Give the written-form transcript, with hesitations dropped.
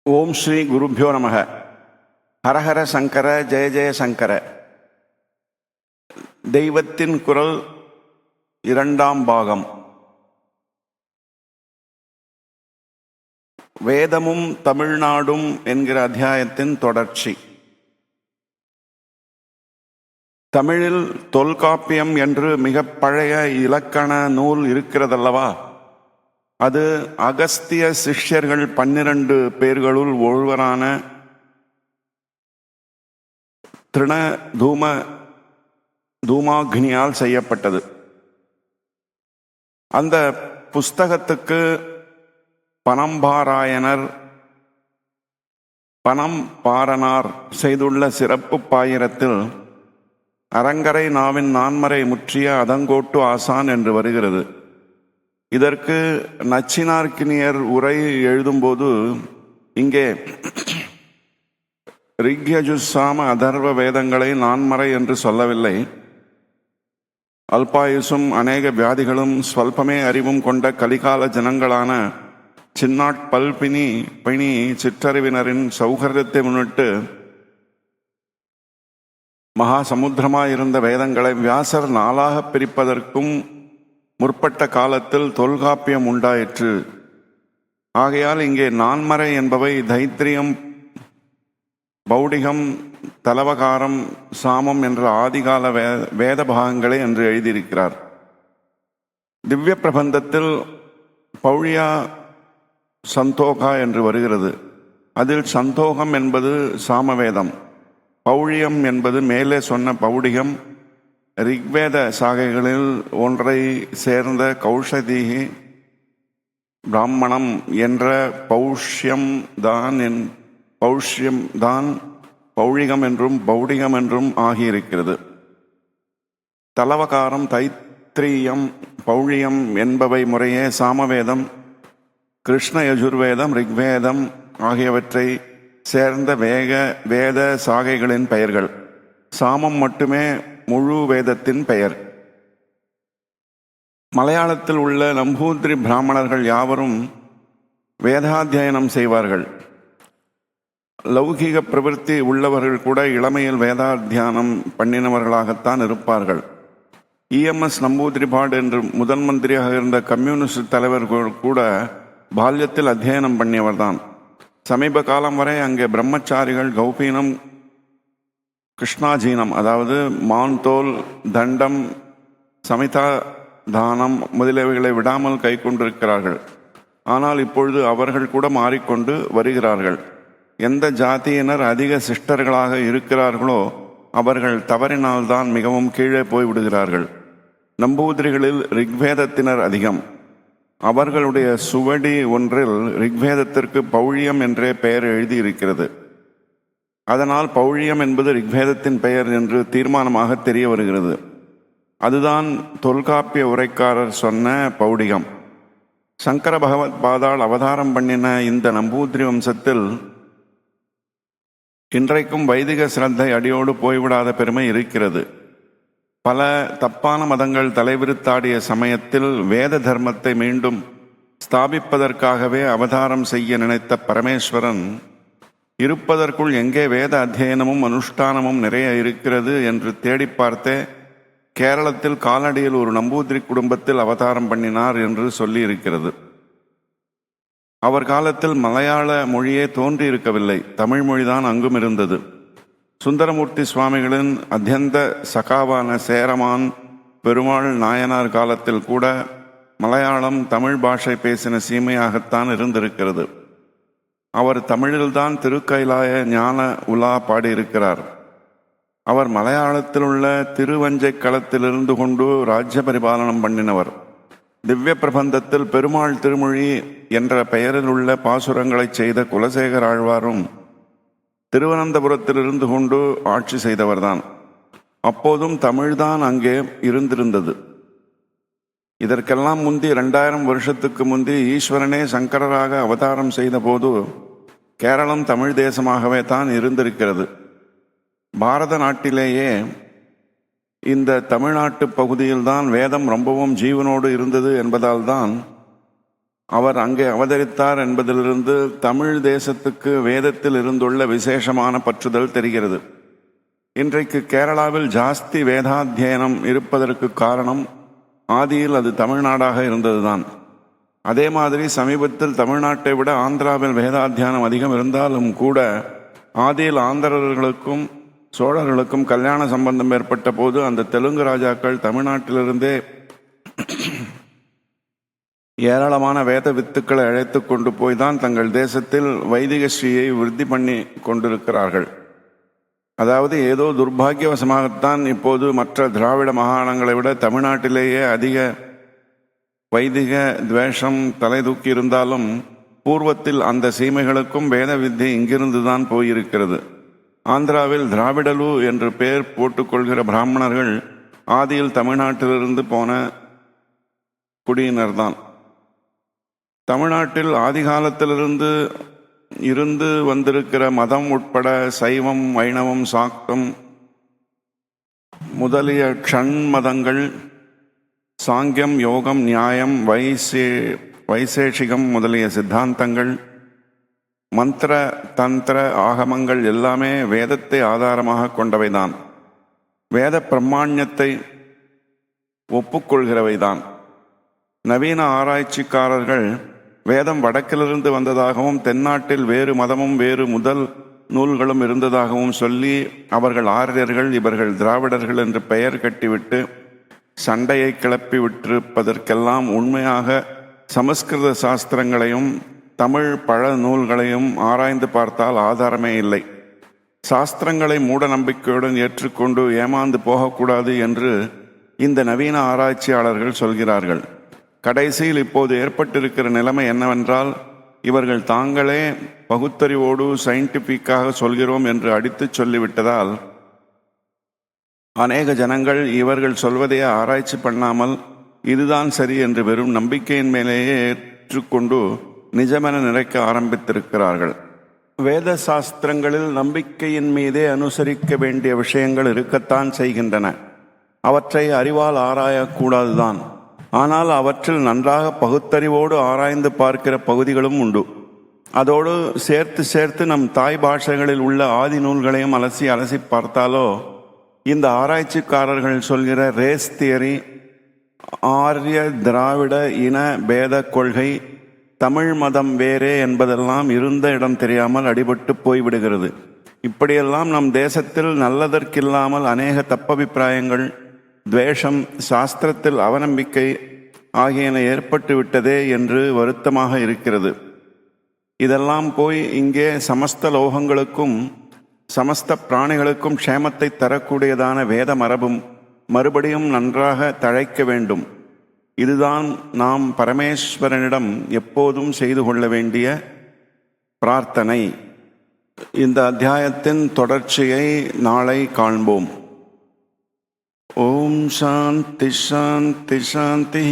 ஓம் ஸ்ரீ குருப்யோ நமக. ஹரஹர சங்கர, ஜெய ஜெய சங்கர. தெய்வத்தின் குரல், இரண்டாம் பாகம். வேதமும் தமிழ்நாடும் என்கிற அத்தியாயத்தின் தொடர்ச்சி. தமிழில் தொல்காப்பியம் என்று மிக பழைய இலக்கண நூல் இருக்கிறதல்லவா? அது அகஸ்திய சிஷ்யர்கள் 12 பேர்களுள் ஒருவரான திருண தூமாக்னியால் செய்யப்பட்டது. அந்த புஸ்தகத்துக்கு பனம்பாரனார் செய்துள்ள சிறப்பு பாயிரத்தில் அரங்கரை நாவின் நான்மறை முற்றிய அதங்கோட்டு ஆசான் என்று வருகிறது. இதற்கு நச்சினார்க்கினியர் உரை எழுதும்போது இங்கே ரிக்யஜுசாம அதர்வ வேதங்களை நான்மறை என்று சொல்லவில்லை. அல்பாயுசும் அநேக வியாதிகளும் ஸ்வல்பமே அறிவும் கொண்ட கலிகால ஜனங்களான சின்னாட்பல்பினி சிற்றறிவினரின் சௌகரியத்தை முன்னிட்டு மகா சமுத்திரமாயிருந்த வேதங்களை வியாசர் 4ஆக பிரிப்பதற்கும் முற்பட்ட காலத்தில் தொல்காப்பியம் உண்டாயிற்று. ஆகையால் இங்கே நான்மறை என்பவை தைத்திரியம், பௌடிகம், தலவகாரம், சாமம் என்ற ஆதிகால வேத பாகங்களே என்று எழுதியிருக்கிறார். திவ்ய பிரபந்தத்தில் பௌழியா சந்தோகா என்று வருகிறது. அதில் சந்தோகம் என்பது சாமவேதம், பௌழியம் என்பது மேலே சொன்ன பௌடிகம், ரிக்வேத சாகைகளில் ஒன்றை சேர்ந்த கௌஷதீகி பிராமணம் என்ற பௌஷ்யம் தான் பௌழிகம் என்றும் பௌடிகம் என்றும் ஆகியிருக்கிறது. தலவகாரம், தைத்திரியம், பௌழியம் என்பவை முறையே சாமவேதம், கிருஷ்ண யஜுர்வேதம், ரிக்வேதம் ஆகியவற்றை சேர்ந்த வேத சாகைகளின் பெயர்கள். சாமம் மட்டுமே முழு வேதத்தின் பெயர். மலையாளத்தில் உள்ள நம்பூதிரி பிராமணர்கள் யாவரும் வேதாத்தியனம் செய்வார்கள். லௌகிக பிரவೃತ್ತಿ உள்ளவர்கள் கூட இளமையில் வேதாத்தியானம் பண்ணினவர்களாகத்தான் இருப்பார்கள். EMS நம்பூதிரிபாடு என்று முதன் மந்திரியாக இருந்த கம்யூனிஸ்ட் தலைவர் கூட பால்யத்தில் அத்தியனம் பண்ணியவர்தான். சமீப காலம் வரை அங்கே பிரம்மச்சாரிகள் கௌபீனம், கிருஷ்ணாஜீனம், அதாவது மான்தோல், தண்டம், சமிதா தானம் முதலியவைகளை விடாமல் கை கொண்டிருக்கிறார்கள். ஆனால் இப்பொழுது அவர்கள் கூட மாறிக்கொண்டு வருகிறார்கள். எந்த ஜாதியினர் அதிக சிஸ்டர்களாக இருக்கிறார்களோ அவர்கள் தவறினால்தான் மிகவும் கீழே போய்விடுகிறார்கள். நம்பூதிரிகளில் ரிக்வேதத்தினர் அதிகம். அவர்களுடைய சுவடி ஒன்றில் ரிக்வேதத்திற்கு பௌழியம் என்றே பெயர் எழுதியிருக்கிறது. அதனால் பௌழியம் என்பது ரிக்வேதத்தின் பெயர் என்று தீர்மானமாக தெரிய வருகிறது. அதுதான் தொல்காப்பிய உரைக்காரர் சொன்ன பௌடிகம். சங்கர பகவத் பாதாள் அவதாரம் பண்ணின இந்த நம்பூதிரி வம்சத்தில் இன்றைக்கும் வைதிக சிரத்தை அடியோடு போய்விடாத பெருமை இருக்கிறது. பல தப்பான மதங்கள் தலைவிரித்தாடிய சமயத்தில் வேத தர்மத்தை மீண்டும் ஸ்தாபிப்பதற்காகவே அவதாரம் செய்ய நினைத்த பரமேஸ்வரன் இருப்பதற்குள் எங்கே வேத அத்தியனமும் அனுஷ்டானமும் நிறைய இருக்கிறது என்று தேடி பார்த்தே கேரளத்தில் காலடியில் ஒரு நம்பூதிரி குடும்பத்தில் அவதாரம் பண்ணினார் என்று சொல்லி இருக்கிறது. அவர் காலத்தில் மலையாள மொழியே தோன்றி இருக்கவில்லை, தமிழ் மொழிதான் அங்கும் இருந்தது. சுந்தரமூர்த்தி சுவாமிகளின் அத்தியந்த சகாவான சேரமான் பெருமாள் நாயனார் காலத்தில் கூட மலையாளம் தமிழ் பாஷை பேசின சீமையாகத்தான் இருந்திருக்கிறது. அவர் தமிழில்தான் திருக்கைலாய ஞான உலா பாடியிருக்கிறார். அவர் மலையாளத்தில் உள்ள திருவஞ்சை களத்திலிருந்து கொண்டு ராஜ்ய பரிபாலனம் பண்ணினவர். திவ்ய பிரபந்தத்தில் பெருமாள் திருமொழி என்ற பெயரில் உள்ள பாசுரங்களை செய்த குலசேகர ஆழ்வாரும் திருவனந்தபுரத்திலிருந்து கொண்டு ஆட்சி செய்தவர்தான். அப்போதும் தமிழ்தான் அங்கே இருந்திருந்தது. இதற்கெல்லாம் முந்தி 2000 வருஷத்துக்கு முந்தி ஈஸ்வரனே சங்கரராக அவதாரம் செய்த போது கேரளம் தமிழ் தேசமாகவே தான் இருந்திருக்கிறது. பாரத நாட்டிலேயே இந்த தமிழ்நாட்டு பகுதியில்தான் வேதம் ரொம்பவும் ஜீவனோடு இருந்தது என்பதால் தான் அவர் அங்கே அவதரித்தார் என்பதிலிருந்து தமிழ் தேசத்துக்கு வேதத்தில் இருந்துள்ள விசேஷமான பற்றுதல் தெரிகிறது. இன்றைக்கு கேரளாவில் ஜாஸ்தி வேதாத்தியனம் இருப்பதற்கு காரணம் ஆதியில் அது தமிழ்நாடாக இருந்ததுதான். அதே மாதிரி சமீபத்தில் தமிழ்நாட்டை விட ஆந்திராவில் வேதாத்தியானம் அதிகம் இருந்தாலும் கூட ஆதியில் ஆந்திரர்களுக்கும் சோழர்களுக்கும் கல்யாண சம்பந்தம் ஏற்பட்ட போது அந்த தெலுங்கு ராஜாக்கள் தமிழ்நாட்டிலிருந்தே ஏராளமான வேத வித்துக்களை அழைத்து கொண்டு போய் தான் தங்கள் தேசத்தில் வைதிக ஸ்ரீயை விருத்தி பண்ணி கொண்டிருக்கிறார்கள். அதாவது ஏதோ துர்பாகியவசமாகத்தான் இப்போது மற்ற திராவிட மாகாணங்களை விட தமிழ்நாட்டிலேயே அதிக வைதிக துவேஷம் தலை தூக்கி இருந்தாலும் பூர்வத்தில் அந்த சீமைகளுக்கும் வேத வித்தை இங்கிருந்து தான் போயிருக்கிறது. ஆந்திராவில் திராவிடலு என்று பெயர் போட்டுக்கொள்கிற பிராமணர்கள் ஆதியில் தமிழ்நாட்டிலிருந்து போன குடியினர்தான். தமிழ்நாட்டில் ஆதி காலத்திலிருந்து இருந்து வந்திருக்கிற மதம் உட்பட சைவம், வைணவம், சாக்தம் முதலிய ஷண்மதங்கள், சாங்கியம், யோகம், நியாயம், வைசேஷிகம் முதலிய சித்தாந்தங்கள், மந்திர தந்திர ஆகமங்கள் எல்லாமே வேதத்தை ஆதாரமாக கொண்டவைதான். வேத பிரமாண்யத்தை ஒப்புக்கொள்கிறவைதான். நவீன ஆராய்ச்சிக்காரர்கள் வேதம் வடக்கிலிருந்து வந்ததாகவும் தென்னாட்டில் வேறு மதமும் வேறு முதல் நூல்களும் இருந்ததாகவும் சொல்லி அவர்கள் ஆரியர்கள், இவர்கள் திராவிடர்கள் என்று பெயர் கட்டிவிட்டு சண்டையை கிளப்பி விட்டிருப்பதற்கெல்லாம் உண்மையாக சமஸ்கிருத சாஸ்திரங்களையும் தமிழ் பழ நூல்களையும் ஆராய்ந்து பார்த்தால் ஆதாரமே இல்லை. சாஸ்திரங்களை மூட நம்பிக்கையுடன் ஏற்றுக்கொண்டு ஏமாந்து போகக்கூடாது என்று இந்த நவீன ஆராய்ச்சியாளர்கள் சொல்கிறார்கள். கடைசியில் இப்போது ஏற்பட்டிருக்கிற நிலைமை என்னவென்றால், இவர்கள் தாங்களே பகுத்தறிவோடு சயின்டிஃபிக்காக சொல்கிறோம் என்று அடித்து சொல்லிவிட்டதால் அநேக ஜனங்கள் இவர்கள் சொல்வதையே ஆராய்ச்சி பண்ணாமல் இதுதான் சரி என்று வெறும் நம்பிக்கையின் மேலேயே ஏற்றுக்கொண்டு நிஜமென நினைக்க ஆரம்பித்திருக்கிறார்கள். வேத சாஸ்திரங்களில் நம்பிக்கையின் மீதே அனுசரிக்க வேண்டிய விஷயங்கள் இருக்கத்தான் செய்கின்றன. அவற்றை அறிவால் ஆராயக்கூடாதுதான். ஆனால் அவற்றில் நன்றாக பகுத்தறிவோடு ஆராய்ந்து பார்க்கிற பகுதிகளும் உண்டு. அதோடு சேர்த்து நம் தாய் பாஷைகளில் உள்ள ஆதி நூல்களையும் அலசி பார்த்தாலோ இந்த ஆராய்ச்சிக்காரர்கள் சொல்கிற ரேஸ் தியரி, ஆரிய திராவிட இன பேத கொள்கை, தமிழ் மதம் வேறே என்பதெல்லாம் இருந்த இடம் தெரியாமல் அடிபட்டு போய்விடுகிறது. இப்படியெல்லாம் நம் தேசத்தில் நல்லதற்கில்லாமல் அநேக தப்பபிப்பிராயங்கள், துவேஷம், சாஸ்திரத்தில் அவநம்பிக்கை ஆகியன ஏற்பட்டு விட்டதே என்று வருத்தமாக இருக்கிறது. இதெல்லாம் போய் இங்கே சமஸ்த லோகங்களுக்கும் சமஸ்த பிராணிகளுக்கும் க்ஷேமத்தை தரக்கூடியதான வேத மரபும் மறுபடியும் நன்றாக தழைக்க வேண்டும். இதுதான் நாம் பரமேஸ்வரனிடம் எப்போதும் செய்து கொள்ள வேண்டிய பிரார்த்தனை. இந்த அத்தியாயத்தின் தொடர்ச்சியை நாளை காண்போம். ஓம் சாந்தி சாந்தி சாந்தி.